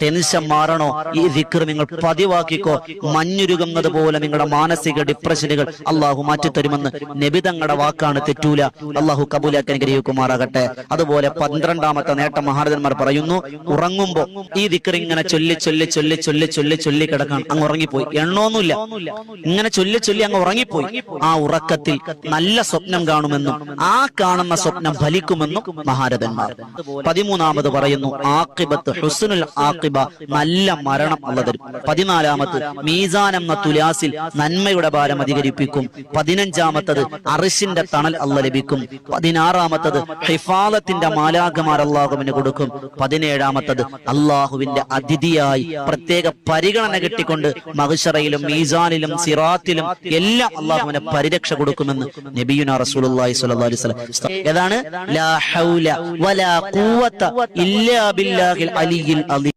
Tension മാറണോ? ഈ ദിക്ർ നിങ്ങൾ പതിവാക്കിക്കോ. മഞ്ഞുരുകുന്നത് പോലെ നിങ്ങളുടെ മാനസിക ഡിപ്രഷനുകൾ അള്ളാഹു മാറ്റിത്തരുമെന്ന് നബി തങ്ങളുടെ വാക്കാണ്, തെറ്റൂല. അള്ളാഹു കബൂലാക്കി അനുഗ്രഹിക്കുമാറാകട്ടെ. അതുപോലെ 12ാമത്തെ നേട്ടം മഹാരഥന്മാർ പറയുന്നു, ഉറങ്ങുമ്പോ ഈ ദിക്ർ ഇങ്ങനെ ചൊല്ലി ചൊല്ലി ചൊല്ലി ചൊല്ലി ചൊല്ലി ചൊല്ലി കിടക്കണം. അങ്ങ് ഉറങ്ങിപ്പോയി, എണ്ണമൊന്നുമില്ല, ഇങ്ങനെ ചൊല്ലി ചൊല്ലി അങ്ങ് ഉറങ്ങിപ്പോയി. ആ ഉറക്കത്തിൽ നല്ല സ്വപ്നം കാണുമെന്നും ആ കാണുന്ന സ്വപ്നം ഫലിക്കുമെന്നും മഹാരഥന്മാർ. 13ാമത് പറയുന്നു, ആഖിബത്ത് ഹുസ്നുൽ ആഖിബ, നല്ല മരണം ഉള്ളത്. 14ാമത് മീസാൻ എന്ന തുലാസിൽ നന്മയുടെ ഭാരം അധികരിപ്പിക്കും. 15ാമത്തത് അർശിന്റെ തണൽ അല്ലാഹ് ലഭിക്കും. 16ാമത്തത് ഹിഫാലത്തിന്റെ മാലാഖമാർ അല്ലാഹുവിന് കൊടുക്കും. 17ാമത്തത് അല്ലാഹുവിന്റെ അതിഥിയായി പ്രത്യേക പരിഗണന കിട്ടിക്കൊണ്ട് മഹ്ശറയിലും മീസാനിലും സിറാത്തിലും എല്ലാം അല്ലാഹുവിനെ പരിരക്ഷ കൊടുക്കുമെന്ന് നബിയുനാ റസൂലുള്ളാഹി സ്വല്ലല്ലാഹു അലൈഹി വസല്ലം. ഏതാണ്? ലാ ഹൗല വലാ ഖുവത ഇല്ലാ ബില്ലാഹിൽ അലിയിൽ അലീം.